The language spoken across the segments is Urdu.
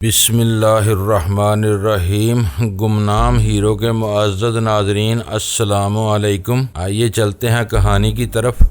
بسم اللہ الرحمن الرحیم۔ گمنام ہیرو کے معزز ناظرین السلام علیکم۔ آئیے چلتے ہیں کہانی کی طرف۔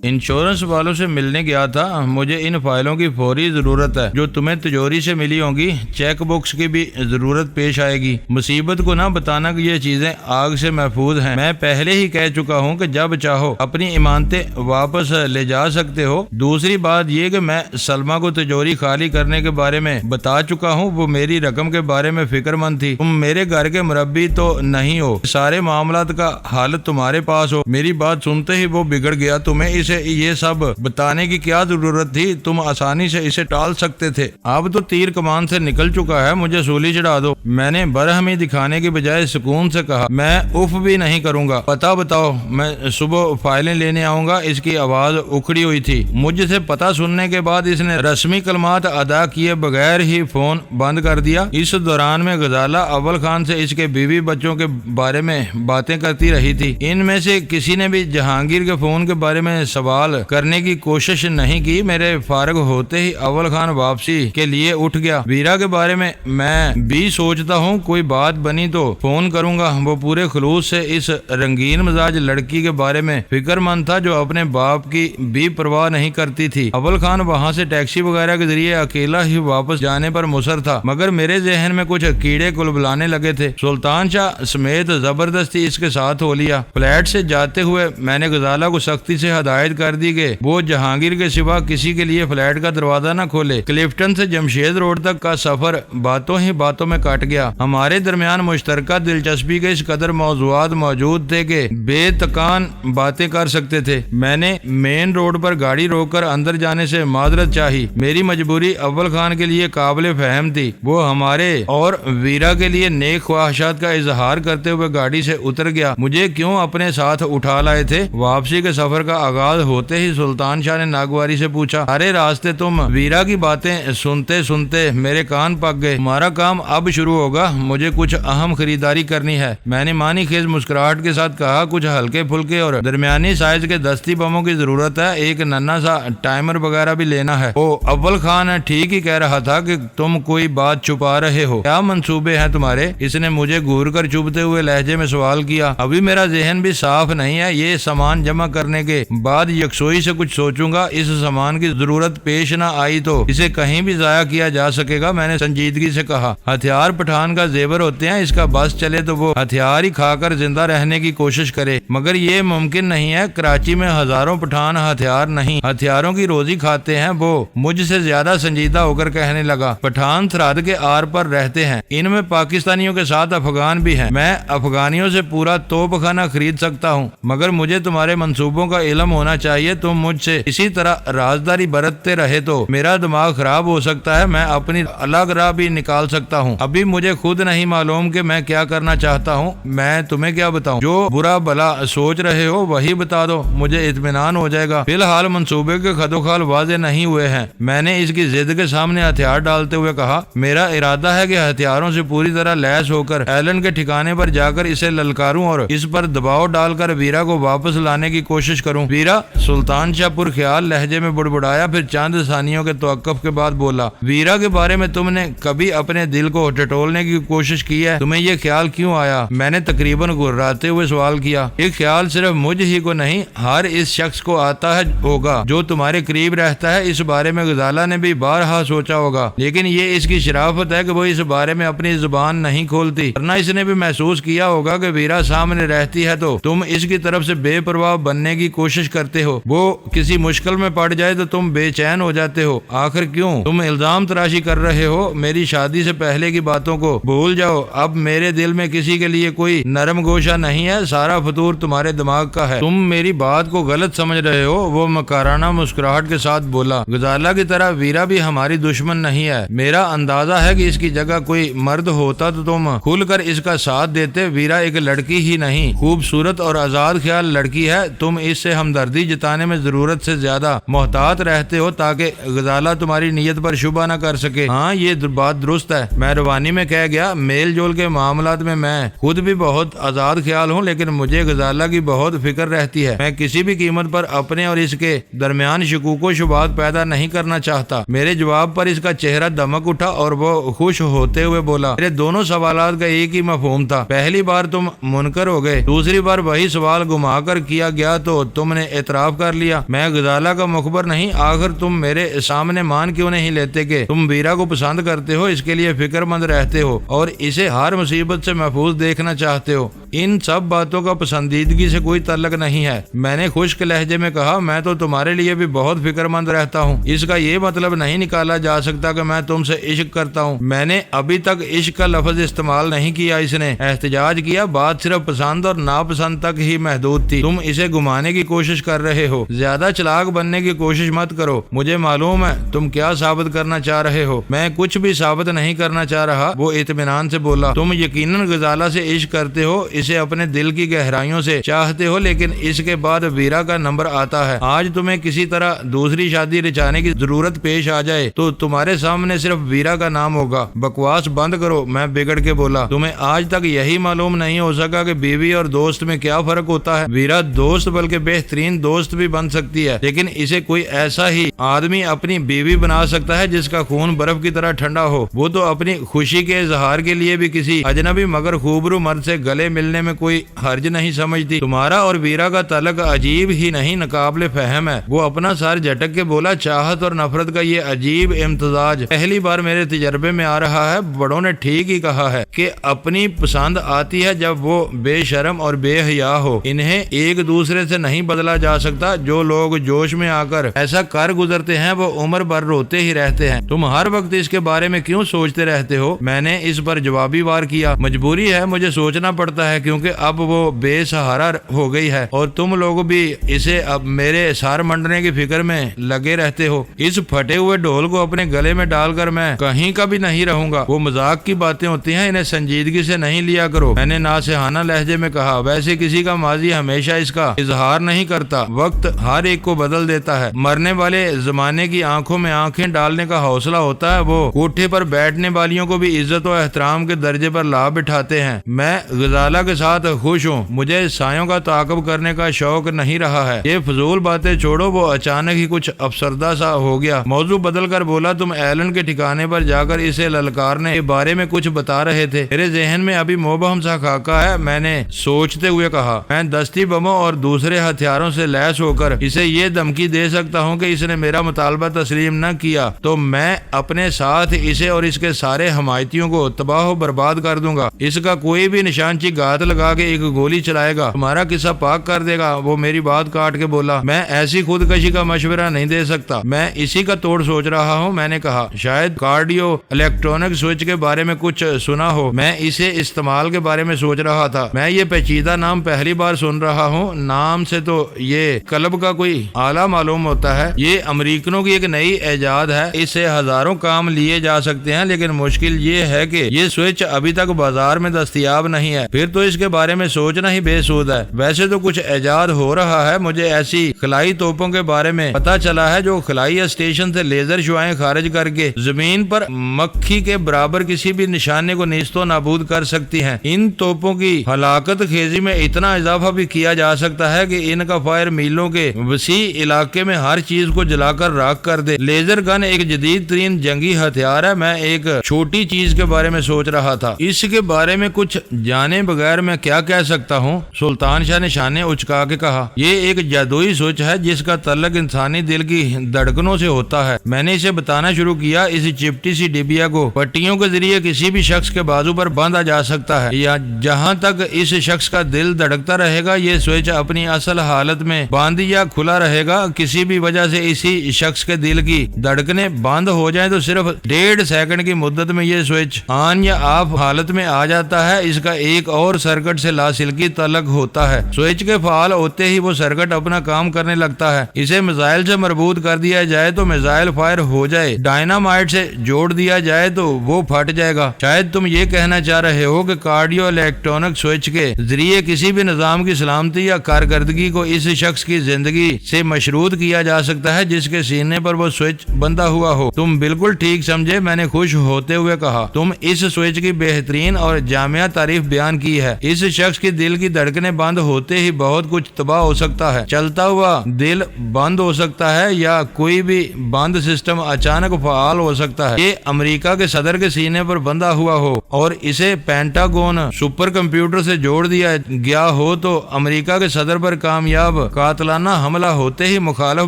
انشورنس والوں سے ملنے گیا تھا، مجھے ان فائلوں کی فوری ضرورت ہے جو تمہیں تجوری سے ملی ہوں گی۔ چیک بکس کی بھی ضرورت پیش آئے گی۔ مصیبت کو نہ بتانا کہ یہ چیزیں آگ سے محفوظ ہیں۔ میں پہلے ہی کہہ چکا ہوں کہ جب چاہو اپنی امانتیں واپس لے جا سکتے ہو۔ دوسری بات یہ کہ میں سلمہ کو تجوری خالی کرنے کے بارے میں بتا چکا ہوں، وہ میری رقم کے بارے میں فکر مند تھی۔ تم میرے گھر کے مربی تو نہیں ہو، سارے معاملات کا حل تمہارے پاس ہو۔ میری بات سنتے ہی وہ بگڑ گیا۔ تمہیں اسے یہ سب بتانے کی کیا ضرورت تھی؟ تم آسانی سے اسے ٹال سکتے تھے۔ اب تو تیر کمان سے نکل چکا ہے، مجھے سولی چڑھا دو۔ میں نے برہمی دکھانے کی بجائے سکون سے کہا، میں اف بھی نہیں کروں گا۔ پتہ بتاؤ، میں صبح فائلیں لینے آؤں گا۔ اس کی آواز اکھڑی ہوئی تھی۔ مجھ سے پتہ سننے کے بعد اس نے رسمی کلمات ادا کیے بغیر ہی فون بند کر دیا۔ اس دوران میں غزالہ اول خان سے اس کے بیوی بچوں کے بارے میں باتیں کرتی رہی تھی۔ ان میں سے کسی نے بھی جہانگیر کے فون کے بارے میں سوال کرنے کی کوشش نہیں کی۔ میرے فارغ ہوتے ہی اول خان واپسی کے لیے اٹھ گیا۔ ویرا کے بارے میں بھی سوچتا ہوں، کوئی بات بنی تو فون کروں گا۔ وہ پورے خلوص سے اس رنگین مزاج لڑکی کے بارے میں فکر مند تھا جو اپنے باپ کی بھی پرواہ نہیں کرتی تھی۔ اول خان وہاں سے ٹیکسی وغیرہ کے ذریعے اکیلا ہی واپس جانے پر مصر تھا، مگر میرے ذہن میں کچھ کیڑے کلبلانے لگے تھے۔ سلطان شاہ سمیت زبردستی اس کے ساتھ ہو لیا۔ فلیٹ سے جاتے ہوئے میں نے غزالہ کو سختی سے ہدایت کر دی کہ وہ جہانگیر کے سوا کسی کے لیے فلیٹ کا دروازہ نہ کھولے۔ کلفٹن سے جمشید روڈ تک کا سفر باتوں ہی باتوں میں کٹ گیا۔ ہمارے درمیان مشترکہ دلچسپی کے اس قدر موضوعات موجود تھے کہ بے تکان باتیں کر سکتے تھے۔ میں نے مین روڈ پر گاڑی روک کر اندر جانے سے معذرت چاہی۔ میری مجبوری اول خان کے لیے قابل فہم تھی۔ وہ ہمارے اور ویرا کے لیے نیک خواہشات کا اظہار کرتے ہوئے گاڑی سے اتر گیا۔ مجھے کیوں اپنے ساتھ اٹھا لائے تھے؟ واپسی کے سفر کا آغاز ہوتے ہی سلطان شاہ نے ناگواری سے پوچھا، ارے راستے تم ویرا کی باتیں سنتے سنتے میرے کان پک گئے۔ تمہارا کام اب شروع ہوگا، مجھے کچھ اہم خریداری کرنی ہے۔ میں نے معنی خیز مسکراہٹ کے ساتھ کہا، کچھ ہلکے پھلکے اور درمیانی سائز کے دستی بموں کی ضرورت ہے، ایک ننھا سا ٹائمر وغیرہ بھی لینا ہے۔ اول خان ٹھیک ہی کہہ رہا تھا کہ تم کوئی بات چھپا رہے ہو۔ کیا منصوبے ہیں تمہارے؟ اس نے مجھے گھور کر چبھتے ہوئے لہجے میں سوال کیا۔ ابھی میرا ذہن بھی صاف نہیں ہے، یہ سامان جمع کرنے کے بعد یکسوئی سے کچھ سوچوں گا۔ اس سامان کی ضرورت پیش نہ آئی تو اسے کہیں بھی ضائع کیا جا سکے گا، میں نے سنجیدگی سے کہا۔ ہتھیار پٹھان کا زیور ہوتے ہیں، اس کا بس چلے تو وہ ہتھیار ہی کھا کر زندہ رہنے کی کوشش کرے، مگر یہ ممکن نہیں ہے۔ کراچی میں ہزاروں پٹھان ہتھیار نہیں، ہتھیاروں کی روزی کھاتے ہیں۔ وہ مجھ سے زیادہ سنجیدہ ہو کر کہنے لگا، پٹھان سرحد کے آر پر رہتے ہیں، ان میں پاکستانیوں کے ساتھ افغان بھی ہیں۔ میں افغانیوں سے پورا توپ خانہ خرید سکتا ہوں، مگر مجھے تمہارے منصوبوں کا علم ہونا چاہیے۔ تم مجھ سے اسی طرح رازداری برتتے رہے تو میرا دماغ خراب ہو سکتا ہے، میں اپنی الگ راہ بھی نکال سکتا ہوں۔ ابھی مجھے خود نہیں معلوم کہ میں کیا کرنا چاہتا ہوں، میں تمہیں کیا بتاؤں؟ جو برا بلا سوچ رہے ہو وہی بتا دو، مجھے اطمینان ہو جائے گا۔ فی الحال منصوبے کے خد و خال واضح نہیں ہوئے ہیں۔ میں نے اس کی ضد کے سامنے ہتھیار ڈالتے ہوئے کہا، میرا ارادہ ہے کہ ہتھیاروں سے پوری طرح لیس ہو کر ایلن کے ٹھکانے پر جا کر اسے للکاروں اور اس پر دباؤ ڈال کر ویرا کو واپس لانے کی کوشش کروں۔ ویرا؟ سلطان شاہ پر خیال لہجے میں بڑبڑایا، پھر چند ثانیوں کے توقف کے بعد بولا، ویرا کے بارے میں تم نے کبھی اپنے دل کو ٹٹولنے کی کوشش کی ہے؟ تمہیں یہ خیال کیوں آیا؟ میں نے تقریباً گھراتے ہوئے سوال کیا۔ یہ خیال صرف مجھ ہی کو نہیں، ہر اس شخص کو آتا ہے ہوگا جو تمہارے قریب رہتا ہے۔ اس بارے میں غزالہ نے بھی بارہا سوچا ہوگا، لیکن یہ اس کی شرافت ہے کہ وہ اس بارے میں اپنی زبان نہیں کھولتی، ورنہ اس نے بھی محسوس کیا ہوگا کہ ویرا سامنے رہتی ہے تو تم اس کی طرف سے بے پرواہ بننے کی کوشش کرتے ہو، وہ کسی مشکل میں پڑ جائے تو تم بے چین ہو جاتے ہو۔ آخر کیوں تم الزام تراشی کر رہے ہو؟ میری شادی سے پہلے کی باتوں کو بھول جاؤ، اب میرے دل میں کسی کے لیے کوئی نرم گوشہ نہیں ہے، سارا فطور تمہارے دماغ کا ہے۔ تم میری بات کو غلط سمجھ رہے ہو، وہ مکارانہ مسکراہٹ کے ساتھ بولا۔ غزالہ کی طرح ویرا بھی ہماری دشمن نہیں ہے، میرا اندازہ ہے کہ اس کی جگہ کوئی مرد ہوتا تو تم کھل کر اس کا ساتھ دیتے۔ ویرا ایک لڑکی ہی نہیں، خوبصورت اور آزاد خیال لڑکی ہے، تم اس سے ہمدردی جتانے میں ضرورت سے زیادہ محتاط رہتے ہو تاکہ غزالہ تمہاری نیت پر شبہ نہ کر سکے۔ ہاں یہ بات درست ہے، میں روانی میں کہہ گیا، میل جول کے معاملات میں خود بھی بہت آزاد خیال ہوں، لیکن مجھے غزالہ کی بہت فکر رہتی ہے۔ میں کسی بھی قیمت پر اپنے اور اس کے درمیان شکوک و شبہات پیدا نہیں کرنا چاہتا۔ میرے جواب پر اس کا چہرہ دمک اٹھا اور وہ خوش ہوتے ہوئے بولا، میرے دونوں سوالات کا ایک ہی مفہوم تھا۔ پہلی بار تم منکر ہو گئے، دوسری بار وہی سوال گھما کر کیا گیا تو تم نے اعتراف کر لیا۔ میں غزالہ کا مخبر نہیں، آخر تم میرے سامنے مان کیوں نہیں لیتے کہ تم ویرا کو پسند کرتے ہو، اس کے لیے فکر مند رہتے ہو اور اسے ہر مصیبت سے محفوظ دیکھنا چاہتے ہو؟ ان سب باتوں کا پسندیدگی سے کوئی تعلق نہیں ہے، میں نے خشک لہجے میں کہا۔ میں تو تمہارے لیے بھی بہت فکر مند رہتا ہوں، اس کا یہ مطلب نہیں نکالا جا سکتا کہ میں تم سے عشق کرتا ہوں۔ میں نے ابھی تک عشق کا لفظ استعمال نہیں کیا، اس نے احتجاج کیا۔ بات صرف پسند اور ناپسند تک ہی محدود تھی، تم اسے گھمانے کی کوشش کر رہے ہو۔ زیادہ چلاک بننے کی کوشش مت کرو، مجھے معلوم ہے تم کیا ثابت کرنا چاہ رہے ہو۔ میں کچھ بھی ثابت نہیں کرنا چاہ رہا، وہ اطمینان سے بولا۔ تم یقیناً غزالہ سے عشق کرتے ہو، اسے اپنے دل کی گہرائیوں سے چاہتے ہو، لیکن اس کے بعد ویرا کا نمبر آتا ہے۔ آج تمہیں کسی طرح دوسری شادی رچانے کی ضرورت پیش آ جائے تو تمہارے سامنے صرف ویرا کا نام ہوگا۔ بکواس بند کرو، میں بگڑ کے بولا۔ تمہیں آج تک یہی معلوم نہیں ہو سکا کہ بیوی اور دوست میں کیا فرق ہوتا ہے؟ ویرا دوست بلکہ بہترین دوست بھی بن سکتی ہے، لیکن اسے کوئی ایسا ہی آدمی اپنی بیوی بنا سکتا ہے جس کا خون برف کی طرح ٹھنڈا ہو۔ وہ تو اپنی خوشی کے اظہار کے لیے بھی کسی اجنبی مگر خوبرو مرد سے گلے ملنے میں کوئی حرج نہیں سمجھتی۔ تمہارا اور ویرا کا تعلق عجیب ہی نہیں، ناقابل فہم ہے۔ وہ اپنا سر جھٹک کے بولا، چاہت اور نفرت کا یہ عجیب امتزاج پہلی بار میرے تجربے میں آ رہا ہے۔ بڑوں نے ٹھیک ہی کہا ہے کہ اپنی پسند آتی ہے جب وہ بے شرم اور بے حیا ہو۔ انہیں ایک دوسرے سے نہیں بدلا جا سکتا۔ جو لوگ جوش میں آ کر ایسا کر گزرتے ہیں وہ عمر بھر روتے ہی رہتے ہیں۔ تم ہر وقت اس کے بارے میں کیوں سوچتے رہتے ہو؟ میں نے اس پر جوابی وار کیا، مجبوری ہے، مجھے سوچنا پڑتا ہے کیونکہ اب وہ بے سہارا ہو گئی ہے اور تم لوگ بھی اسے اب میرے سار منڈنے کی فکر میں لگے رہتے ہو۔ اس پھٹے ہوئے ڈھول کو اپنے گلے میں ڈال کر میں کہیں کا بھی نہیں رہوں گا۔ وہ مذاق کی باتیں ہوتی ہیں، انہیں سنجیدگی سے نہیں لیا کرو، میں نے ناصحانہ لہجے میں کہا۔ ویسے کسی کا ماضی ہمیشہ اس کا اظہار نہیں کرتا، وقت ہر ایک کو بدل دیتا ہے۔ مرنے والے زمانے کی آنکھوں میں آنکھیں ڈالنے کا حوصلہ ہوتا ہے، وہ کوٹھے پر بیٹھنے والیوں کو بھی عزت و احترام کے درجے پر لا بٹھاتے ہیں۔ میں غزالہ کے ساتھ خوش ہوں، مجھے سایوں کا تعاقب کرنے کا شوق نہیں رہا ہے۔ یہ فضول باتیں چھوڑو۔ وہ اچانک ہی کچھ افسردہ سا ہو گیا، موضوع بدل کر بولا، تم ایلن کے ٹھکانے پر جا کر اسے للکارنے کے بارے میں کچھ بتا رہے تھے۔ میرے ذہن میں ابھی مبہم سا خاکہ ہے، میں نے سوچتے ہوئے کہا۔ میں دستی بموں اور دوسرے ہتھیاروں سے لیس ہو کر اسے یہ دھمکی دے سکتا ہوں کہ اس نے میرا مطالبہ تسلیم نہ کیا تو میں اپنے ساتھ اسے اور اس کے سارے حمایتیوں کو تباہ و برباد کر دوں گا۔ اس کا کوئی بھی نشانچی گات لگا کے ایک گولی چلائے گا، تمہارا قصہ پاک کر دے گا۔ وہ میری بات کاٹ کے بولا، میں ایسی خودکشی کا مشورہ نہیں دے سکتا، میں اسی کا توڑ سوچ رہا ہوں۔ میں نے کہا، شاید کارڈیو الیکٹرونک سوئچ کے بارے میں کچھ سنا ہو، میں اسے استعمال کے بارے میں سوچ رہا تھا۔ میں یہ پیچیدہ نام پہلی بار سن رہا ہوں، نام سے تو یہ کلب کا کوئی آلہ معلوم ہوتا ہے۔ یہ امریکنوں کی ایک نئی ایجاد ہے، اس سے ہزاروں کام لیے جا سکتے ہیں، لیکن مشکل یہ ہے کہ یہ سوئچ ابھی تک بازار میں دستیاب نہیں ہے، پھر تو اس کے بارے میں سوچنا ہی بے سود ہے۔ ویسے تو کچھ ایجاد ہو رہا ہے، مجھے ایسی خلائی توپوں کے بارے میں پتا چلا ہے جو خلائی اسٹیشن سے لیزر شعاعیں خارج کر کے زمین پر مکھی کے برابر کسی بھی نشانے کو نیست و نابود کر سکتی ہیں۔ ان توپوں کی ہلاکت خیزی میں اتنا اضافہ بھی کیا جا سکتا ہے کہ ان کا فائر میلوں کے وسیع علاقے میں ہر چیز کو جلا کر راکھ کر دے۔ لیزر گن ایک جدید ترین جنگی ہتھیار ہے۔ میں ایک چھوٹی چیز کے بارے میں سوچ رہا تھا، اس کے بارے میں کچھ جانے بغیر میں کیا کہہ سکتا ہوں؟ سلطان شاہ نے شانے اچکا کے کہا، یہ ایک جادوئی سوچ ہے جس کا تعلق انسانی دل کی دھڑکنوں سے ہوتا ہے۔ میں نے اسے بتانا شروع کیا، اس چپٹی سی ڈبیا کو پٹیوں کے ذریعے کسی بھی شخص کے بازو پر باندھا جا سکتا ہے، یا جہاں تک اس شخص کا دل دھڑکتا رہے گا یہ سوئچ اپنی اصل حالت میں بند یا کھلا رہے گا۔ کسی بھی وجہ سے اسی شخص کے دل کی دھڑکنیں بند ہو جائیں تو صرف 1.5 سیکنڈ کی مدت میں یہ سوئچ آن یا آف حالت میں آ جاتا ہے۔ اس کا ایک اور سرکٹ سے لاسلکی تعلق ہوتا ہے۔ سوئچ کے فعال ہوتے ہی وہ سرکٹ اپنا کام کرنے لگتا ہے۔ اسے میزائل سے مربوط کر دیا جائے تو میزائل فائر ہو جائے، ڈائنامائٹ سے جوڑ دیا جائے تو وہ پھٹ جائے گا۔ شاید تم یہ کہنا چاہ رہے ہو کہ کارڈیو الیکٹرونک سوئچ کے ذریعے کسی بھی نظام کی سلامتی یا کارکردگی کو اس شخص کی زندگی سے مشروط کیا جا سکتا ہے جس کے سینے پر وہ سوئچ بندھا ہوا ہو۔ تم بالکل ٹھیک سمجھے، میں نے خوش ہوتے ہوئے کہا۔ تم اس سوئچ کی بہترین اور جامع تعریف بیان کی ہے۔ اس شخص کی دل کی دھڑکنیں بند ہوتے ہی بہت کچھ تباہ ہو سکتا ہے۔ چلتا ہوا دل بند ہو سکتا ہے یا کوئی بھی بند سسٹم اچانک فعال ہو سکتا ہے۔ یہ امریکہ کے صدر کے سینے پر بندھا ہوا ہو اور اسے پینٹاگون سپر کمپیوٹر سے جوڑ دیا گیا ہو تو امریکہ کے صدر پر کامیاب قاتلانہ حملہ ہوتے ہی مخالف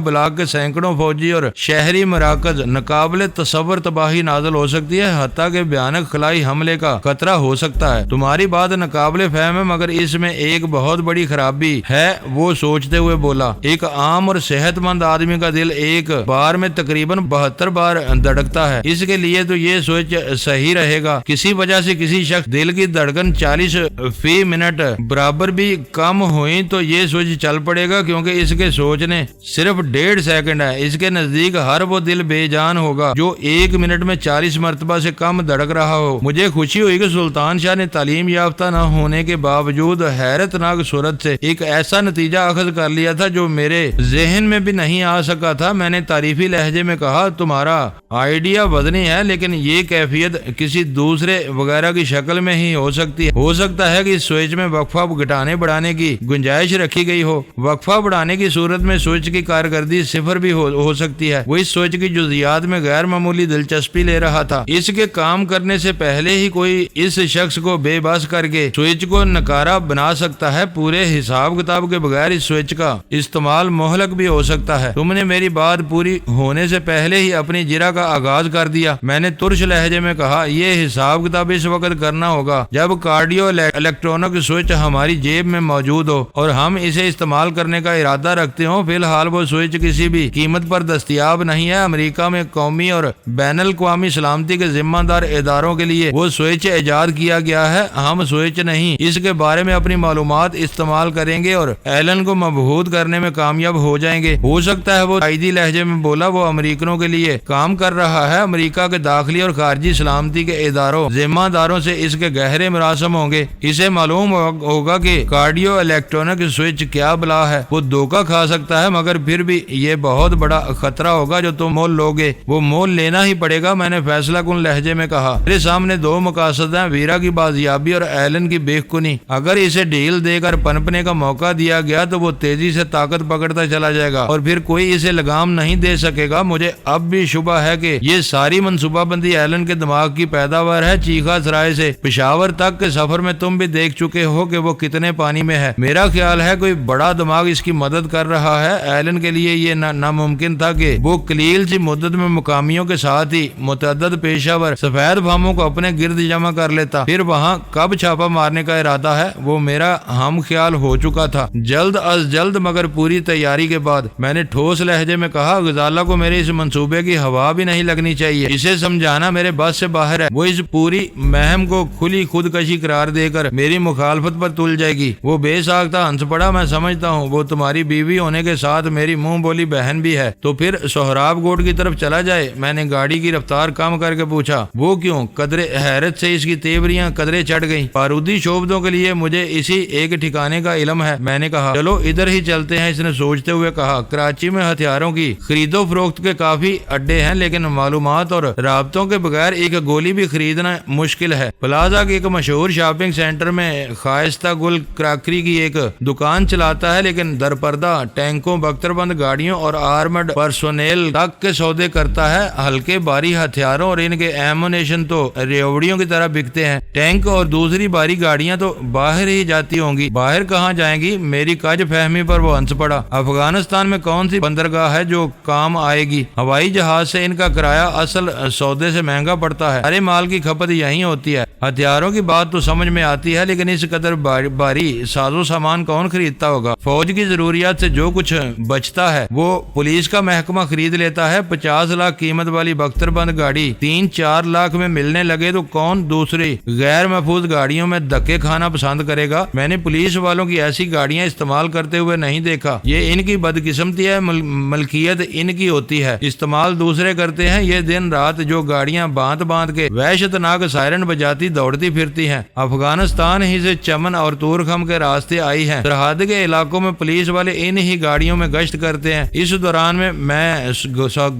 بلاک کے سینکڑوں فوجی اور شہری مراکز ناقابل تصور تباہی نازل ہو سکتی ہے، حتیٰ کہ بھیانک خلائی حملے کا خطرہ ہو سکتا ہے۔ تمہاری بات ناقابل فہم ہے، مگر اس میں ایک بہت بڑی خرابی ہے، وہ سوچتے ہوئے بولا۔ ایک عام اور صحت مند آدمی کا دل ایک بار میں تقریباً 72 بار دھڑکتا ہے۔ اس کے لیے تو یہ سوچ صحیح رہے گا۔ کسی وجہ سے کسی شخص دل کی دھڑکن 40 فی منٹ برابر بھی کم ہوئی تو یہ سوچ چل پڑے گا، کیونکہ اس کے سوچنے صرف 1.5 سیکنڈ ہے۔ اس کے نزدیک ہر وہ دل بے جان ہوگا جو 1 منٹ میں 40 مرتبہ سے کم دھڑک رہا ہو۔ مجھے خوشی ہوئی کہ سلطان شاہ نے تعلیم یافتہ نہ ہونے کے باوجود حیرت ناک صورت سے ایک ایسا نتیجہ اخذ کر لیا تھا جو میرے ذہن میں بھی نہیں آ سکا تھا۔ میں نے تعریفی لہجے میں کہا، تمہارا آئیڈیا وزنی ہے، لیکن یہ کیفیت کسی دوسرے وغیرہ کی شکل میں ہی ہو سکتی ہے۔ ہو سکتا ہے کہ اس سوئچ میں وقفہ گھٹانے بڑھانے کی گنجائش رکھی گئی ہو۔ وقفہ بڑھانے کی صورت میں سوئچ کی کارکردگی صفر بھی ہو سکتی ہے۔ وہ اس سوئچ کی جزیات میں غیر معمولی دلچسپی لے رہا تھا۔ اس کے کام کرنے سے پہلے ہی کوئی اس شخص کو بے بس کر کے سوئچ کو نکارا بنا سکتا ہے۔ پورے حساب کتاب کے بغیر اس سوئچ کا استعمال مہلک بھی ہو سکتا ہے۔ تم نے میری بات پوری ہونے سے پہلے ہی اپنی جرح کا آغاز کر دیا۔ میں نے ترش لہجے میں کہا، یہ حساب کتاب اس وقت کرنا ہوگا جب کارڈیو الیکٹرونک سوئچ ہماری جیب میں موجود ہو اور ہم اسے استعمال کرنے کا ارادہ رکھتے ہوں۔ فی الحال وہ سوئچ کسی بھی قیمت پر دستیاب نہیں ہے۔ امریکہ میں قومی اور بین الاقوامی سلامتی کے ذمہ دار اداروں کے لیے وہ سوئچ ایجاد کیا گیا ہے۔ ہم سوئچ نہیں، اس کے بارے میں اپنی معلومات استعمال کریں گے اور ایلن کو مبہوت کرنے میں کامیاب ہو جائیں گے۔ ہو سکتا ہے، وہ تائیدی لہجے میں بولا، وہ امریکنوں کے لیے کام کر رہا ہے۔ امریکہ کے داخلی اور خارجی سلامتی کے اداروں ذمہ داروں سے اس کے گہرے مراسم ہوں گے۔ اسے معلوم ہوگا کہ کارڈیو الیکٹرونک سوئچ کیا بلا ہے۔ وہ دھوکہ کھا سکتا ہے، مگر پھر بھی یہ بہت بڑا خطرہ ہوگا جو تم مول لوگے۔ وہ مول لینا ہی پڑے گا، میں نے فیصلہ کن لہجے میں کہا۔ میرے سامنے 2 مقاصد ہیں، ویرا کی بازیابی اور ایلن کی بے کنی۔ اگر اسے ڈھیل دے کر پنپنے کا موقع دیا گیا تو وہ تیزی سے طاقت پکڑتا چلا جائے گا اور پھر کوئی اسے لگام نہیں دے سکے گا۔ مجھے اب بھی شبہ ہے کہ یہ ساری منصوبہ بندی ایلن کے دماغ کی پیداوار ہے۔ چیخا سرائے سے پشاور تک کے سفر میں تم بھی دیکھ چکے ہو کہ وہ کتنے پانی میں ہے۔ میرا خیال ہے کوئی بڑا دماغ اس کی مدد کر رہا ہے۔ ایلن کے لیے یہ ناممکن تھا کہ وہ قلیل سی مدت میں مقامیوں کے ساتھ ہی متعدد پیشہ ور سفید فاموں کو اپنے گرد جمع کر لیتا۔ پھر وہاں کب چھاپا مارنے کا ارادہ ہے وہ میرا ہم خیال ہو چکا تھا۔ جلد از جلد مگر پوری تیاری کے بعد، میں نے ٹھوس لہجے میں کہا، غزالہ کو میرے اس منصوبے کی ہوا بھی نہیں لگنی چاہیے۔ اسے سمجھانا میرے بس سے باہر ہے۔ وہ اس پوری مہم کو کھلی خودکشی قرار دے کر میری مخالفت پر تل جائے گی۔ وہ بے ساختہ ہنس پڑا۔ میں سمجھتا ہوں وہ تمہاری بیوی ہونے کے ساتھ میری منہ بولی بہن بھی ہے، تو پھر سہراب گوٹ کی طرف چلا جائے۔ میں نے گاڑی کی رفتار کم کر کے پوچھا۔ وہ کیوں؟ قدرے حیرت سے اس کی تیوریاں قدرے چڑھ گئیں۔ بارودی شعبدوں کے لیے مجھے اسی ایک ٹھکانے کا علم ہے۔ میں نے کہا، چلو ادھر ہی چلتے ہیں۔ اس نے سوچتے ہوئے کہا، کراچی میں ہتھیاروں کی خرید و فروخت کے کافی اڈے ہیں، لیکن معلومات اور رابطوں کے بغیر ایک گولی بھی خریدنا مشکل ہے۔ پلازا کے ایک مشہور شاپنگ سینٹر میں خائستہ گل کراکری کی ایک دکان چلاتا ہے، لیکن درپردہ ٹینکوں، بختر بند گاڑیوں اور آرمڈ پرسونیل تک کے سودے کرتا ہے۔ ہلکے بھاری ہتھیاروں اور ان کے ایمونیشن تو ریوڑیوں کی طرح بکتے ہیں۔ ٹینک اور دوسری بھاری گاڑیاں تو باہر ہی جاتی ہوں گی۔ باہر کہاں جائیں گی؟ میری کج فہمی پر وہ ہنس پڑا۔ افغانستان میں کون سی بندرگاہ ہے جو کام آئے گی؟ ہوائی جہاز سے ان کا کرایہ اصل سودے سے مہنگا پڑتا ہے۔ سارے مال کی کھپت یہیں ہوتی ہے۔ ہتھیاروں کی بات تو سمجھ میں آتی ہے، لیکن اس قدر بھاری ساز و سامان کون خریدتا ہوگا؟ فوج کی ضروریات سے جو کچھ بچتا ہے وہ پولیس کا محکمہ خرید لیتا ہے۔ 50 لاکھ قیمت والی بختر بند گاڑی 3-4 لاکھ میں ملنے لگے تو کون دوسری غیر محفوظ گاڑیوں میں دھکے کھانا پسند کرے گا؟ میں نے پولیس والوں کی ایسی گاڑیاں استعمال کرتے ہوئے نہیں دیکھا۔ یہ ان کی بدقسمتی ہے، ملکیت ان کی ہوتی ہے، استعمال دوسرے کرتے ہیں۔ یہ دن رات جو گاڑیاں باندھ باندھ کے وحشتناک سائرن بجاتی دوڑتی پھرتی ہیں، افغانستان ہی سے چمن اور تورخم کے راستے آئی ہیں۔ سرحد کے علاقوں میں پولیس والے ان ہی گاڑیوں میں گشت کرتے ہیں۔ اس دوران میں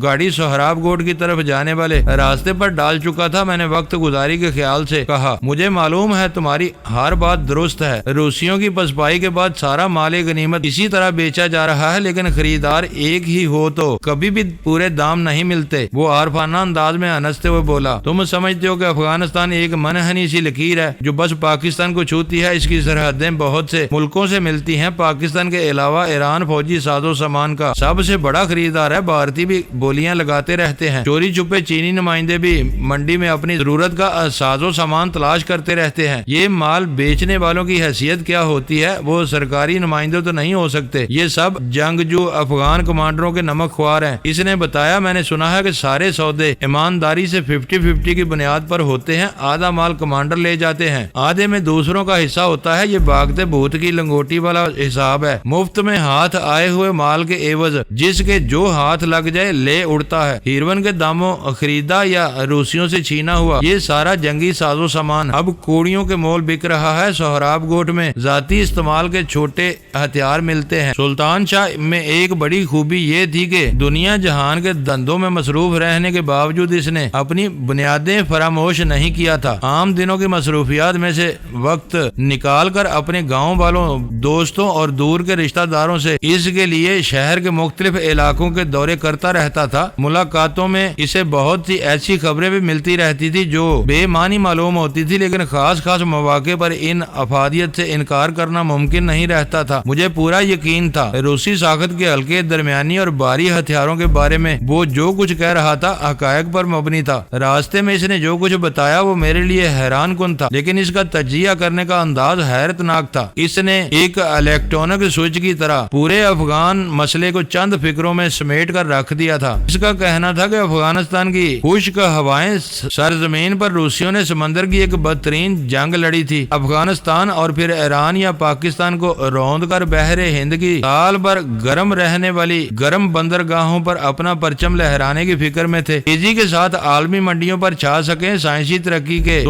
گاڑی سہراب گوٹ کی طرف جانے والے راستے پر ڈال چکا تھا۔ میں نے وقت گزاری کے خیال سے کہا، مجھے معلوم ہے تمہاری ہر بات درست ہے، روسیوں کی پسپائی کے بعد سارا مال غنیمت اسی طرح بیچا جا رہا ہے، لیکن خریدار ایک ہی ہو تو کبھی بھی پورے دام نہیں ملتے۔ وہ عارفانہ انداز میں ہنستے ہوئے بولا، تم سمجھتے ہو کہ افغانستان ایک منحنی سی لکیر ہے جو بس پاکستان کو چھوتی ہے؟ اس کی سرحدیں بہت سے ملکوں سے ملتی ہیں۔ پاکستان کے علاوہ ایران فوجی ساز و سامان کا سب سے بڑا خریدار ہے۔ بھارتی بھی بولیاں لگاتے رہتے ہیں، چوری چھپے چینی نمائندے بھی منڈی میں اپنی ضرورت کا ساز و سامان تلاش کرتے رہتے ہیں۔ یہ مال بیچنے والوں کی حیثیت کیا ہوتی ہے؟ وہ سرکاری نمائندے تو نہیں ہو سکتے، یہ سب جنگجو افغان کمانڈروں کے نمک خوار ہیں۔ اس نے بتایا، میں نے سنا ہے کہ سارے سودے ایمانداری سے 50-50 کی بنیاد پر ہوتے ہیں، آدھا مال کمانڈر لے جاتے ہیں، آدھے میں دوسروں کا حصہ ہوتا ہے۔ یہ بھاگتے بھوت کی لنگوٹی والا حساب ہے، مفت میں ہاتھ آئے ہوئے مال کے عوض جس کے جو ہاتھ لگ جائے لے اڑتا ہے۔ ہیروئن کے داموں خریدا یا روسیوں سے چھینا ہوا یہ سارا جنگی ساز و سامان اب کوڑیوں کے مول بک رہا ہے۔ سہراب گوٹ میں ذاتی استعمال کے چھوٹے ہتھیار ملتے ہیں۔ سلطان شاہ میں ایک بڑی خوبی یہ تھی کہ دنیا جہان کے دندوں میں مصروف رہنے کے باوجود اس نے اپنی بنیادیں فراموش نہیں کیا تھا۔ عام دنوں کی مصروفیات میں سے وقت نکال کر اپنے گاؤں والوں، دوستوں اور دور کے رشتہ داروں سے اس کے لیے شہر کے مختلف علاقوں کے دورے کرتا رہتا تھا۔ ملاقاتوں میں اسے بہت سی ایسی خبریں بھی ملتی رہتی تھی جو بے معنی معلوم ہوتی تھی، لیکن خاص مواقع پر ان افادیت سے انکار کرنا ممکن نہیں رہتا تھا۔ مجھے پورا یقین تھا روسی ساخت کے ہلکے، درمیانی اور بھاری ہتھیاروں کے بارے میں وہ جو کچھ کہہ رہا تھا حقائق پر مبنی تھا۔ راستے میں اس نے جو کچھ بتایا وہ میرے لیے حیران کن تھا، لیکن اس کا تجزیہ کرنے کا انداز حیرت ناک تھا۔ اس نے ایک الیکٹرونک سوئچ کی طرح پورے افغان مسئلے کو چند فکروں میں سمیٹ کر رکھ دیا تھا۔ اس کا کہنا تھا کہ افغانستان کی خشک ہوائیں سرزمین پر روسیوں نے سمندر کی ایک بدترین جنگ لڑی تھی۔ افغانستان اور پھر ایران یا پاکستان کو روند کر بحر ہند کی سال بھر گرم رہنے والی گرم بندرگاہوں پر اپنا پرچم لہرانے کی فکر میں تھے۔ تیزی کے ساتھ عالمی منڈیوں پر چھا سکیں۔ سائنسی ترقی کے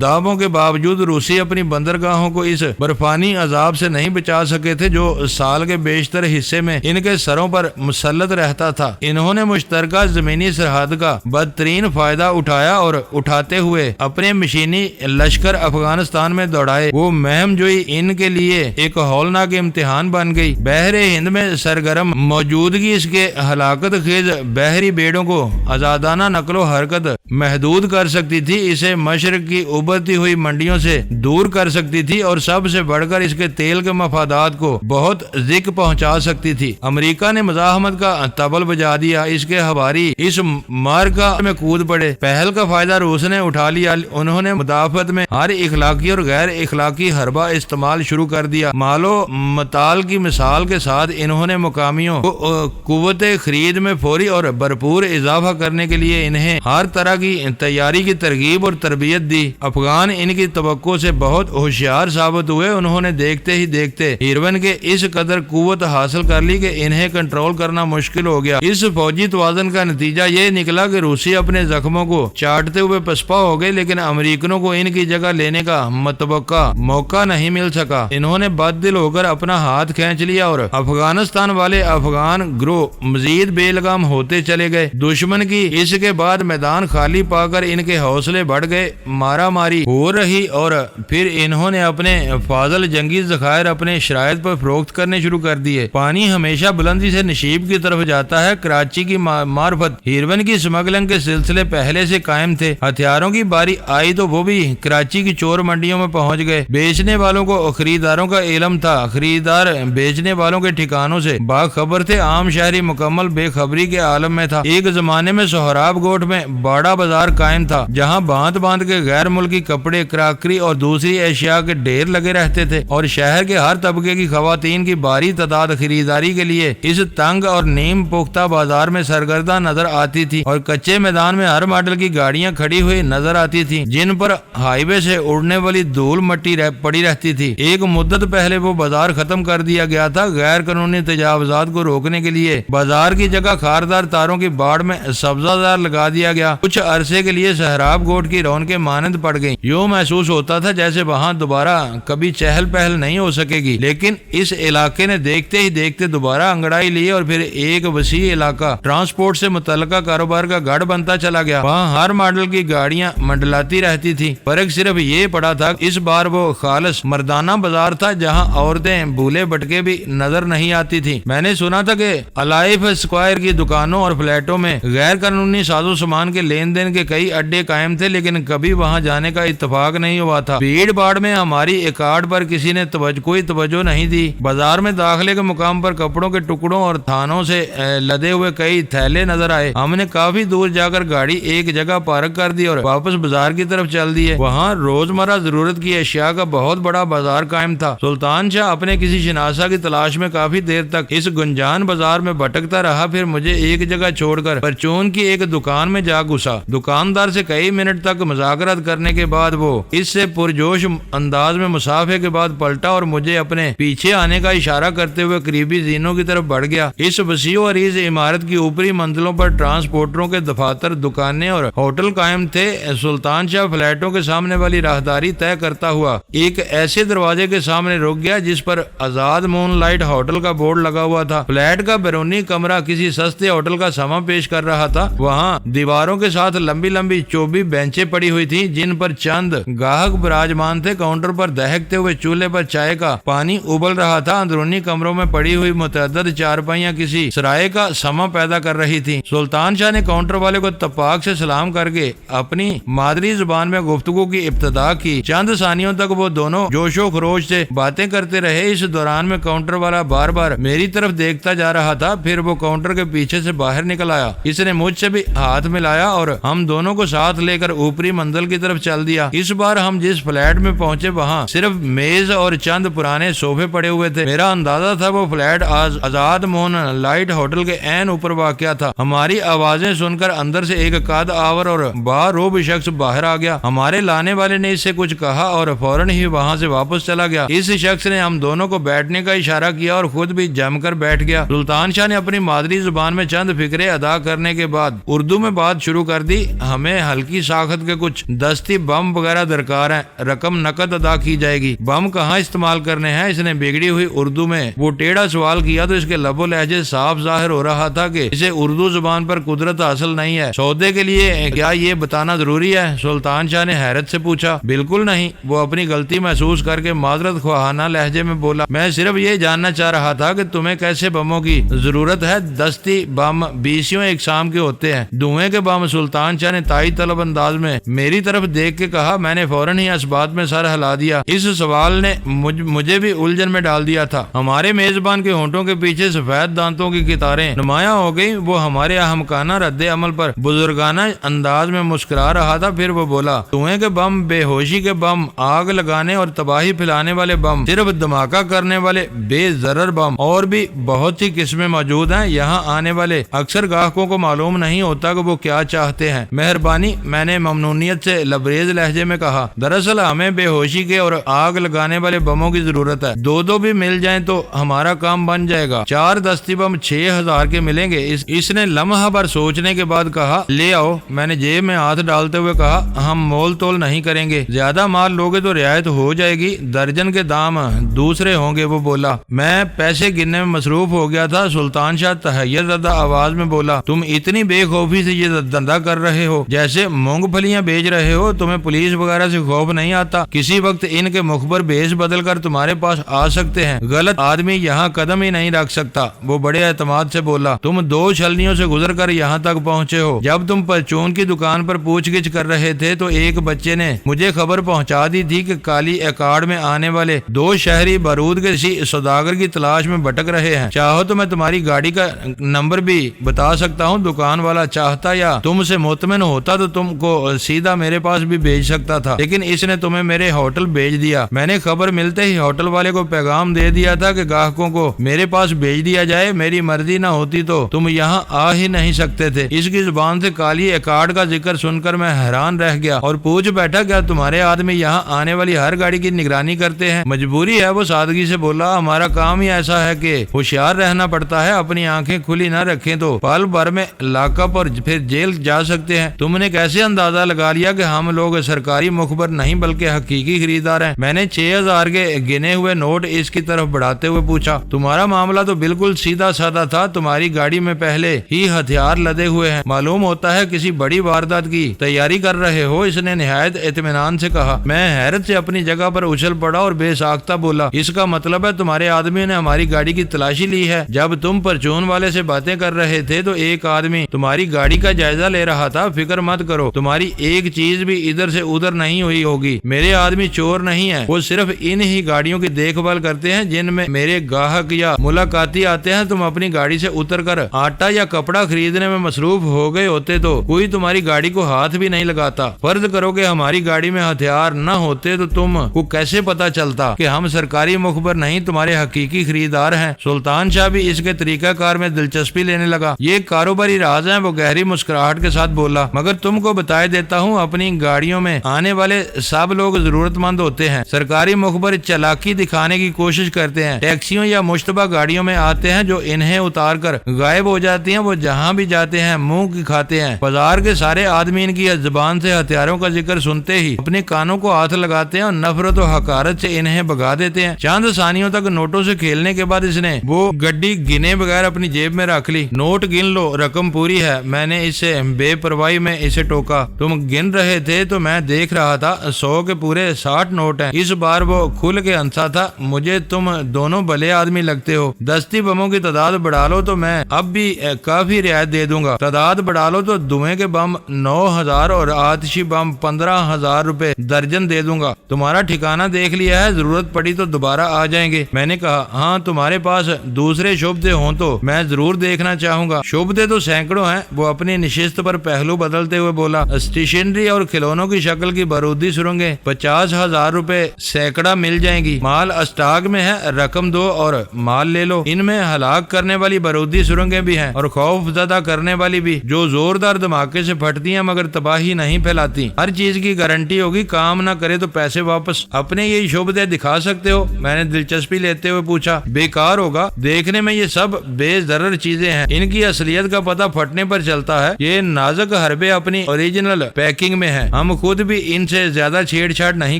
دعووں کے باوجود روسی اپنی بندرگاہوں کو اس برفانی عذاب سے نہیں بچا سکے تھے جو سال کے بیشتر حصے میں ان کے سروں پر مسلط رہتا تھا۔ انہوں نے مشترکہ زمینی سرحد کا بدترین فائدہ اٹھایا اور اٹھاتے ہوئے اپنے مشینی لشکر افغانستان میں دوڑائے۔ وہ مہم جوئی ان کے لیے ایک ہولناک امتحان بن گئی۔ بحر ہند میں سرگرم موجودگی اس کے ہلاکت خیز بحری بیڑوں کو آزادانہ نقل و حرکت محدود کر سکتی تھی، اسے مشرق کی ابھرتی ہوئی منڈیوں سے دور کر سکتی تھی اور سب سے بڑھ کر اس کے تیل کے مفادات کو بہت ذک پہنچا سکتی تھی۔ امریکہ نے مزاحمت کا طبل بجا دیا، اس کے ہواری اس مارکا میں کود پڑے۔ پہل کا فائدہ روس نے اٹھا لیا، انہوں نے مدافعت میں ہر اخلاقی اور غیر اخلاقی حربہ استعمال شروع کر دیا۔ مال و متال کی مثال کے ساتھ انہوں نے مقامیوں کو قوت خرید میں فوری اور بھرپور اضافہ کرنے کے لیے انہیں ہر طرح کی تیاری کی ترغیب اور تربیت دی۔ افغان ان کی توقع سے بہت ہوشیار ثابت ہوئے، انہوں نے دیکھتے ہی دیکھتے ہیروئن کے اس قدر قوت حاصل کر لی کہ انہیں کنٹرول کرنا مشکل ہو گیا۔ اس فوجی توازن کا نتیجہ یہ نکلا کہ روسی اپنے زخموں کو چاٹتے ہوئے پسپا ہو گئے، لیکن امریکنوں کو ان کی جگہ لینے کا متوقع موقع نہیں مل سکا۔ انہوں نے بد دل ہو کر اپنا ہاتھ کھینچ لیا اور افغانستان والے افغان گروہ مزید بے لگام ہوتے چلے گئے۔ دشمن کی اس کے بعد میدان خالی پا کر ان کے حوصلے بڑھ گئے، مارا ماری ہو رہی اور پھر انہوں نے اپنے فاضل جنگی ذخائر اپنے شرائط پر فروخت کرنے شروع کر دیے۔ پانی ہمیشہ بلندی سے نشیب کی طرف جاتا ہے۔ کراچی کی معرفت ہیروئن کی سمگلنگ کے سلسلے پہلے سے قائم تھے۔ ہتھیاروں کی باری آئی تو وہ بھی کراچی کی چور منڈیوں میں پہنچ گئے۔ بیچنے والوں کو خریداروں کا علم تھا، خریدار بیچنے والوں کے ٹھکانوں سے باخبر تھے۔ عام شہری مکمل بے خبری کے عالم میں تھا۔ ایک زمانے میں سہراب گوٹ میں بڑا بازار قائم تھا جہاں باندھ باندھ کے غیر ملکی کپڑے، کراکری اور دوسری اشیاء کے ڈھیر لگے رہتے تھے، اور شہر کے ہر طبقے کی خواتین کی بھاری تعداد خریداری کے لیے اس تنگ اور نیم پختہ بازار میں سرگرداں نظر آتی تھی، اور کچے میدان میں ہر ماڈل کی گاڑیاں کھڑی ہوئی نظر آتی تھی جن پر ہائی وے سے اڑنے والی والی دھول مٹی پڑی رہتی تھی۔ ایک مدت پہلے وہ بازار ختم کر دیا گیا تھا۔ غیر قانونی تجاوزات کو روکنے کے لیے بازار کی جگہ خاردار تاروں کی باڑ میں سبزہ زار لگا دیا گیا۔ کچھ عرصے کے لیے سہراب گوٹ کی رونقیں مانند پڑ گئیں۔ یوں محسوس ہوتا تھا جیسے وہاں دوبارہ کبھی چہل پہل نہیں ہو سکے گی، لیکن اس علاقے نے دیکھتے ہی دیکھتے دوبارہ انگڑائی لی اور پھر ایک وسیع علاقہ ٹرانسپورٹ سے متعلقہ کاروبار کا گڑھ بنتا چلا گیا۔ وہاں ہر ماڈل کی گاڑیاں منڈلاتی رہتی تھی۔ فرق صرف یہ پڑا تھا اس بار وہ خالص مردانہ بازار تھا جہاں عورتیں بھولے بٹکے بھی نظر نہیں آتی تھی۔ میں نے سنا تھا کہ الائف اسکوائر کی دکانوں اور فلیٹوں میں غیر قانونی ساز و سامان کے لین دین کے کئی اڈے قائم تھے، لیکن کبھی وہاں جانے کا اتفاق نہیں ہوا تھا۔ بھیڑ باڑ میں ہماری ایکارڈ پر کسی نے کوئی توجہ نہیں دی۔ بازار میں داخلے کے مقام پر کپڑوں کے ٹکڑوں اور تھانوں سے لدے ہوئے کئی تھیلے نظر آئے۔ ہم نے کافی دور جا کر گاڑی ایک جگہ پارک کر دی اور واپس بازار کی طرف چل دیے۔ وہاں روزمرہ ضرورت کی اشیاء کا بہت بڑا بازار قائم تھا۔ سلطان شاہ اپنے کسی شناسا کی تلاش میں کافی دیر تک اس گنجان بازار میں بھٹکتا رہا، پھر مجھے ایک جگہ چھوڑ کر پرچون کی ایک دکان میں جا گھسا۔ دکاندار سے کئی منٹ تک مذاکرات کرنے کے بعد وہ اس سے پرجوش انداز میں مصافحے کے بعد پلٹا اور مجھے اپنے پیچھے آنے کا اشارہ کرتے ہوئے قریبی زینوں کی طرف بڑھ گیا۔ اس وسیع و عریض عمارت کی اوپری منزلوں پر ٹرانسپورٹروں کے دفاتر، دکانیں اور ہوٹل قائم تھے۔ سلطان شاہ فلیٹوں کے سامنے والی راہداری طے کرتا ہوا ایک ایسے دروازے کے سامنے رک گیا جس پر آزاد مون لائٹ ہوٹل کا بورڈ لگا ہوا تھا۔ فلیٹ کا بیرونی کمرہ کسی سستے ہوٹل کا سما پیش کر رہا تھا۔ وہاں دیواروں کے ساتھ لمبی لمبی چوبی بینچیں پڑی ہوئی تھیں جن پر چند گاہک براجمان تھے۔ کاؤنٹر پر دہکتے ہوئے چولہے پر چائے کا پانی ابل رہا تھا۔ اندرونی کمروں میں پڑی ہوئی متعدد چارپائیاں کسی سرائے کا سما پیدا کر رہی تھی۔ سلطان شاہ نے کاؤنٹر والے کو تپاک سے سلام کر کے اپنی مادری زبان میں گفتگو کی ابتدا کی۔ چند ثانیوں تک وہ دونوں جوش و خروش سے باتیں کرتے رہے۔ اس دوران میں کاؤنٹر والا بار بار میری طرف دیکھتا جا رہا تھا، پھر وہ کاؤنٹر کے پیچھے سے باہر نکل آیا۔ اس نے مجھ سے بھی ہاتھ ملایا اور ہم دونوں کو ساتھ لے کر اوپری منزل کی طرف چل دیا۔ اس بار ہم جس فلیٹ میں پہنچے وہاں صرف میز اور چند پرانے صوفے پڑے ہوئے تھے۔ میرا اندازہ تھا وہ فلیٹ آزاد مون لائٹ ہوٹل کے عین اوپر واقع تھا۔ ہماری آوازیں سن کر اندر سے ایک قد آور اور باروب شخص باہر آ گیا۔ ہمارے لانے والے نے اس سے کچھ کہا اور فوراً ہی وہاں سے واپس چلا گیا۔ اس شخص نے ہم دونوں کو بیٹھنے کا اشارہ کیا اور خود بھی جم کر بیٹھ گیا۔ سلطان شاہ نے اپنی مادری زبان میں چند فکرے ادا کرنے کے بعد اردو میں بات شروع کر دی۔ ہمیں ہلکی ساخت کے کچھ دستی بم وغیرہ درکار ہیں، رقم نقد ادا کی جائے گی۔ بم کہاں استعمال کرنے ہیں؟ اس نے بگڑی ہوئی اردو میں وہ ٹیڑھا سوال کیا تو اس کے لب و لہجے صاف ظاہر ہو رہا تھا کہ اسے اردو زبان پر قدرت حاصل نہیں ہے۔ سودے کے لیے کیا یہ بتانا ضروری ہے؟ سلطان شاہ نے حیرت سے پوچھا۔ بالکل نہیں، وہ اپنی غلطی محسوس کر کے معذرت خواہانہ لہجے میں بولا۔ میں صرف یہ جاننا چاہ رہا تھا کہ تمہیں کیسے بموں کی ضرورت ہے؟ دستی بم 20 اقسام کے ہوتے ہیں، دھوئیں کے بم۔ سلطان شاہ نے تائید طلب انداز میں میری طرف دیکھ کے کہا۔ میں نے فوراً ہی اس بات میں سر ہلا دیا۔ اس سوال نے مجھے بھی الجھن میں ڈال دیا تھا۔ ہمارے میزبان کے ہونٹوں کے پیچھے سفید دانتوں کی قطاریں نمایاں ہو گئی۔ وہ ہمارے احمقانہ رد عمل پر بزرگانہ انداز میں مسکرا رہا تھا، پھر وہ بولا، دھوئیں کے بم، بے ہوشی کے بم، آگ لگانے اور تباہی پھیلانے والے بم، صرف دھماکہ کرنے والے بے ضرر بم، اور بھی بہت سی قسمیں موجود ہیں۔ یہاں آنے والے اکثر گاہکوں کو معلوم نہیں ہوتا کہ وہ کیا چاہتے ہیں۔ مہربانی، میں نے ممنونیت سے لبریز لہجے میں کہا۔ دراصل ہمیں بے ہوشی کے اور آگ لگانے والے بموں کی ضرورت ہے۔ دو بھی مل جائیں تو ہمارا کام بن جائے گا۔ 4 دستی بم 6000 کے ملیں گے۔ اس نے لمحہ بھر سوچنے کے بعد کہا، لے آؤ۔ میں نے جیب میں ہاتھ ڈالتے ہوئے کہا، ہم مول تول نہیں کریں گے، زیادہ مال لوگے تو رعایت ہو جائے گی، درجن کے دام دوسرے ہوں گے۔ وہ بولا۔ میں پیسے گننے میں مصروف ہو گیا تھا۔ سلطان شاہ تحیر زدہ آواز میں بولا، تم اتنی بے خوفی سے یہ دھندا کر رہے ہو جیسے مونگ پھلیاں بیچ رہے ہو۔ تمہیں پولیس وغیرہ سے خوف نہیں آتا؟ کسی وقت ان کے مخبر بھیس بدل کر تمہارے پاس آ سکتے ہیں۔ غلط آدمی یہاں قدم ہی نہیں رکھ سکتا۔ وہ بڑے اعتماد سے بولا، تم 2 چھلنیوں سے گزر کر یہاں تک پہنچے ہو۔ جب تم پرچون کی دکان پر پوچھ گچھ کر رہے تھے تو ایک بچے نے مجھے خبر پہنچا دی تھی کہ کالی ایکارڈ میں آنے والے 2 شہری بارود کے کسی سوداگر کی تلاش میں بھٹک رہے ہیں۔ چاہو تو میں تمہاری گاڑی کا نمبر بھی بتا سکتا ہوں۔ دکان والا چاہتا یا تم سے مطمئن ہوتا تو تم کو سیدھا میرے پاس بھی بھیج سکتا تھا، لیکن اس نے تمہیں میرے ہوٹل بھیج دیا۔ میں نے خبر ملتے ہی ہوٹل والے کو پیغام دے دیا تھا کہ گاہکوں کو میرے پاس بھیج دیا جائے۔ میری مرضی نہ ہوتی تو تم یہاں آ ہی نہیں سکتے تھے۔ اس کی زبان سے کالی ایکارڈ کا ذکر سن کر میں حیران رہ گیا اور پوچھ بیٹھا، کیا تمہارے آدمی آدمی یہاں آنے والی ہر گاڑی کی نگرانی کرتے ہیں؟ مجبوری ہے، وہ سادگی سے بولا، ہمارا کام ہی ایسا ہے کہ ہوشیار رہنا پڑتا ہے، اپنی آنکھیں کھلی نہ رکھیں تو پل بھر میں لاک اپ اور پھر جیل جا سکتے ہیں۔ تم نے کیسے اندازہ لگا لیا کہ ہم لوگ سرکاری مخبر نہیں بلکہ حقیقی خریدار ہیں؟ میں نے 6000 کے گنے ہوئے نوٹ اس کی طرف بڑھاتے ہوئے پوچھا۔ تمہارا معاملہ تو بالکل سیدھا سادہ تھا، تمہاری گاڑی میں پہلے ہی ہتھیار لدے ہوئے ہیں، معلوم ہوتا ہے کسی بڑی واردات کی تیاری کر رہے ہو، اس نے نہایت اطمینان سے کہا۔ میں حیرت سے اپنی جگہ پر اچھل پڑا اور بے ساختہ بولا، اس کا مطلب ہے تمہارے آدمیوں نے ہماری گاڑی کی تلاشی لی ہے؟ جب تم پرچون والے سے باتیں کر رہے تھے تو ایک آدمی تمہاری گاڑی کا جائزہ لے رہا تھا۔ فکر مت کرو، تمہاری ایک چیز بھی ادھر سے ادھر نہیں ہوئی ہوگی۔ میرے آدمی چور نہیں ہیں، وہ صرف ان ہی گاڑیوں کی دیکھ بھال کرتے ہیں جن میں میرے گاہک یا ملاقاتی آتے ہیں۔ تم اپنی گاڑی سے اتر کر آٹا یا کپڑا خریدنے میں مصروف ہو گئے ہوتے تو کوئی تمہاری گاڑی کو ہاتھ بھی نہیں لگاتا۔ فرض کرو کہ ہماری گاڑی میں ہتھیار نہ ہوتے تو تم کو کیسے پتا چلتا کہ ہم سرکاری مخبر نہیں تمہارے حقیقی خریدار ہیں؟ سلطان شاہ بھی اس کے طریقہ کار میں دلچسپی لینے لگا۔ یہ کاروباری راز ہیں، وہ گہری مسکراہٹ کے ساتھ بولا، مگر تم کو بتائے دیتا ہوں، اپنی گاڑیوں میں آنے والے سب لوگ ضرورت مند ہوتے ہیں۔ سرکاری مخبر چالاکی دکھانے کی کوشش کرتے ہیں، ٹیکسیوں یا مشتبہ گاڑیوں میں آتے ہیں جو انہیں اتار کر غائب ہو جاتی ہیں۔ وہ جہاں بھی جاتے ہیں منہ کی کھاتے ہیں۔ بازار کے سارے آدمی ان کی زبان سے ہتھیاروں کا ذکر سنتے ہی اپنے کانوں کو ہاتھ لگاتے ہیں اور نفرت و حقارت سے انہیں بھگا دیتے ہیں۔ چند ثانیوں تک نوٹوں سے کھیلنے کے بعد اس نے وہ گڈی گنے بغیر اپنی جیب میں رکھ لی۔ نوٹ گن لو، رقم پوری ہے، میں نے اسے بے پرواہی میں اسے ٹوکا۔ تم گن رہے تھے تو میں دیکھ رہا تھا، 100 کے پورے 60 نوٹ ہیں۔ اس بار وہ کھل کے ہنسا تھا۔ مجھے تم دونوں بھلے آدمی لگتے ہو، دستی بموں کی تعداد بڑھا لو تو میں اب بھی کافی رعایت دے دوں گا۔ تعداد بڑھا لو تو دھوئیں کے بم 9000 اور آتشی بم 15000 روپے درجن دے دوں گا۔ تمہارا ٹھکانہ دیکھ لیا ہے، ضرورت پڑی تو دوبارہ آ جائیں گے۔ میں نے کہا، ہاں تمہارے پاس دوسرے شبدے ہوں تو میں ضرور دیکھنا چاہوں گا۔ شبدے تو سینکڑوں ہیں، وہ اپنی نشست پر پہلو بدلتے ہوئے بولا۔ اسٹیشنری اور کھلونوں کی شکل کی بارودی سرنگیں 50,000 روپے سینکڑا مل جائیں گی۔ مال اسٹاک میں ہے، رقم دو اور مال لے لو۔ ان میں ہلاک کرنے والی بارودی سرنگیں بھی ہیں اور خوف زدہ کرنے والی بھی، جو زوردار دھماکے سے پھٹتی ہیں مگر تباہی نہیں پھیلاتی۔ ہر چیز کی گارنٹی ہوگی، کام نہ کرے تو پیسے واپس۔ اپنے یہ شبدے دکھا سکتے ہو؟ میں نے دلچسپی لیتے ہوئے پوچھا۔ بیکار ہوگا، دیکھنے میں یہ سب بے ضرر چیزیں ہیں، ان کی اصلیت کا پتہ پھٹنے پر چلتا ہے۔ یہ نازک حربے اپنی اوریجنل پیکنگ میں ہیں، ہم خود بھی ان سے زیادہ چھیڑ چھاڑ نہیں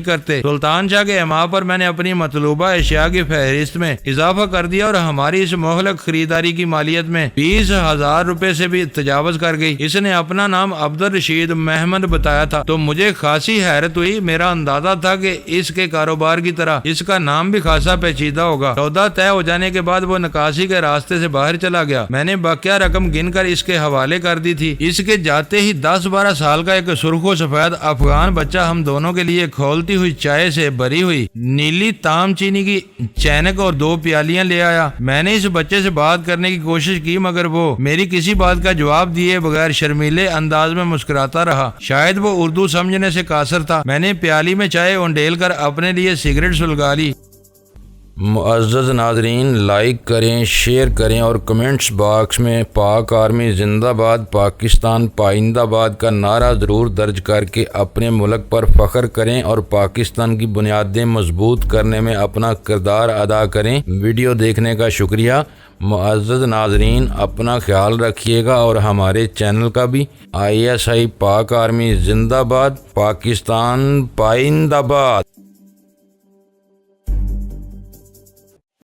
کرتے۔ سلطان شاہ کے اما پر میں نے اپنی مطلوبہ اشیاء کی فہرست میں اضافہ کر دیا اور ہماری اس مہلک خریداری کی مالیت میں 20,000 روپے سے بھی تجاوز کر گئی۔ اس نے اپنا نام عبدالرشید محمد بتایا تھا تو مجھے خاصی حیرت ہوئی۔ میرا اندازہ تھا کہ اس کے کاروبار کی طرح اس کا نام بھی خاصا پیچیدہ ہوگا۔ سودا طے ہو جانے کے بعد وہ نکاسی کے راستے سے باہر چلا گیا۔ میں نے باقیہ رقم گن کر اس کے حوالے کر دی تھی۔ اس کے جاتے ہی 10-12 سال کا ایک سرخ و سفید افغان بچہ ہم دونوں کے لیے کھولتی ہوئی چائے سے بری ہوئی نیلی تام چینی کی چینک اور 2 پیالیاں لے آیا۔ میں نے اس بچے سے بات کرنے کی کوشش کی مگر وہ میری کسی بات کا جواب دیے بغیر شرمیلے انداز میں مسکراتا رہا۔ شاید وہ اردو سمجھنے سے قاصر تھا۔ میں نے پیالی میں چائے اونڈیل کر اپنے لیے سگریٹ سلگا لی۔ معزز ناظرین، لائک کریں، شیئر کریں اور کمنٹس باکس میں پاک آرمی زندہ باد، پاکستان پائندہ باد کا نعرہ ضرور درج کر کے اپنے ملک پر فخر کریں اور پاکستان کی بنیادیں مضبوط کرنے میں اپنا کردار ادا کریں۔ ویڈیو دیکھنے کا شکریہ۔ معزز ناظرین، اپنا خیال رکھیے گا اور ہمارے چینل کا بھی۔ ISI پاک آرمی زندہ باد، پاکستان پائندہ باد۔